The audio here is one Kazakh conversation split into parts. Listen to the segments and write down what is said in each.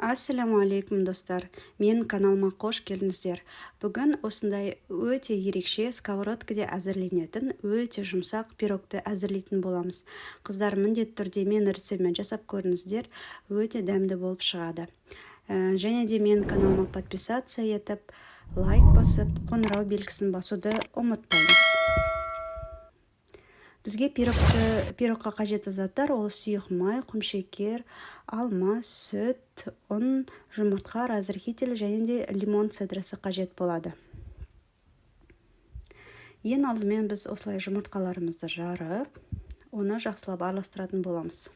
Ассаламу алейкум достар, мен каналыма қош келдіңіздер. Бүгін осындай өте ерекше сковородкада әзірленетін өте жұмсақ пирогты әзірлейтін боламыз. Қыздар, міндетті түрде мен рецептімен жасап көріңіздер, өте дәмді болып шығады. Және де мен каналыма подписация етіп, лайк басып, қоңырау белгісін басуды ұмытпаңыз. Бізге пирогқа қажетті заттар ол сұйық май, құмшекер, алма, сүт, ұн, жұмыртқа, разрыхитель және де лимон цедрасы қажет болады. Ең алдымен біз осылай жұмыртқаларымызды жарып, оны жақсылап араластыратын боламыз.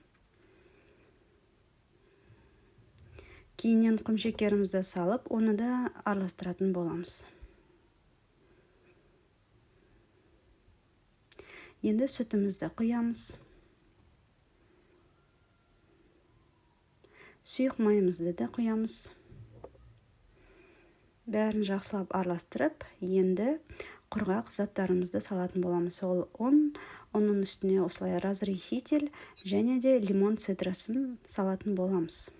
Кейіннен құмшекерімізді салып, оны да араластыратын боламыз. Енді сүтімізді құямыз. Сұйық майымызды да құямыз. Бәрін жақсылап араластырып, енді құрғақ заттарымызды салатын боламыз. Ол оның үстіне осылай разрыхитель және де лимон цедрасын салатын боламыз.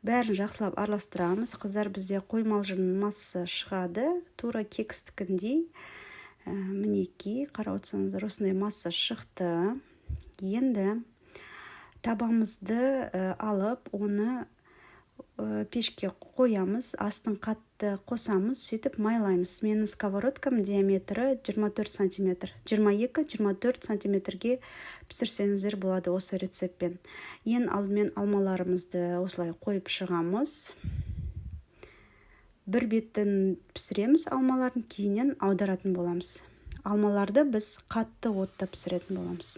Бәрін жақсылап араластырамыз. Қыздар, бізде қоймалжың массасы шығады, тура кекстікіндей. Мінеки, қарап отырсаңыздар, осындай масса шықты. Енді табамызды алып, оны пешке қоямыз, астын қатты қосамыз, сөйтіп майлаймыз. Менің сковородкам диаметрі 24 сантиметр. 22-24 сантиметрге пісірсеңіздер болады осы рецептпен. Ең алдымен алмаларымызды осылай қойып шығамыз. Бір беттен пісіреміз алмаларын, кейіннен аударатын боламыз. Алмаларды біз қатты отта пісіретін боламыз.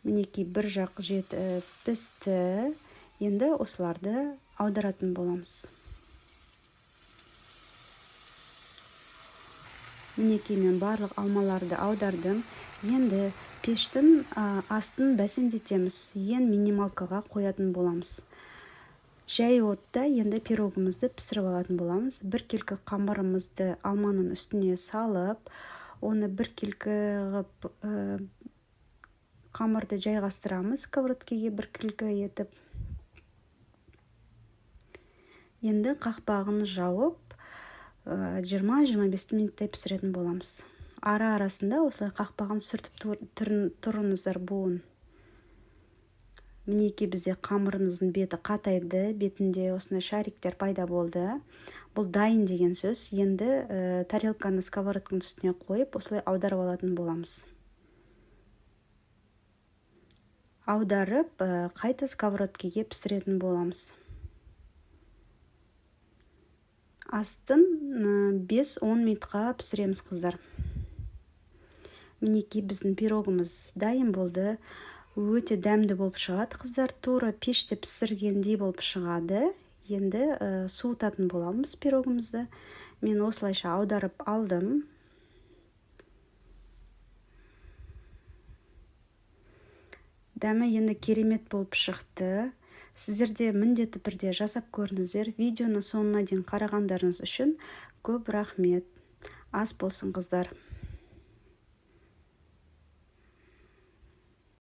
Мінеки бір жақ пісті. Енді осыларды аударатын боламыз. Мінеки мен барлық алмаларды аудардым. Енді пештің астын бәсеңдетеміз. Ең минималкаға қоятын боламыз. Жай отта енді пирогымызды пісіріп алатын боламыз. Бір келкі қамырымызды алманың үстіне салып, оны бір келкі ғып қамырды жайғастырамыз сковородкеге бір келкі етіп. Енді қақпағын жауып 20-25 минуттай пісіретін боламыз. Ара-арасында осылай қақпағын сүртіп тұрыңыздар буын. Мінеки бізде қамырымыздың беті қатайды, бетінде осындай шариктер пайда болды. Бұл дайын деген сөз. Енді тарелканы сковородканың үстіне қойып, осылай аударып алатын боламыз. Аударып, қайта сковородкеге пісіретін боламыз. Астын 5-10 минутқа пісіреміз, қыздар. Мінеки біздің пирогымыз дайын болды. Өте дәмді болып шығады, қыздар. Тура пеште пісіргендей болып шығады. Енді суытатын боламыз пирогымызды. Мен осылайша аударып алдым. Дәмі енді керемет болып шықты. Сіздерде міндетті түрде жасап көріңіздер. Видеоны соңына дейін қарағандарыңыз үшін көп рахмет. Ас болсын, қыздар.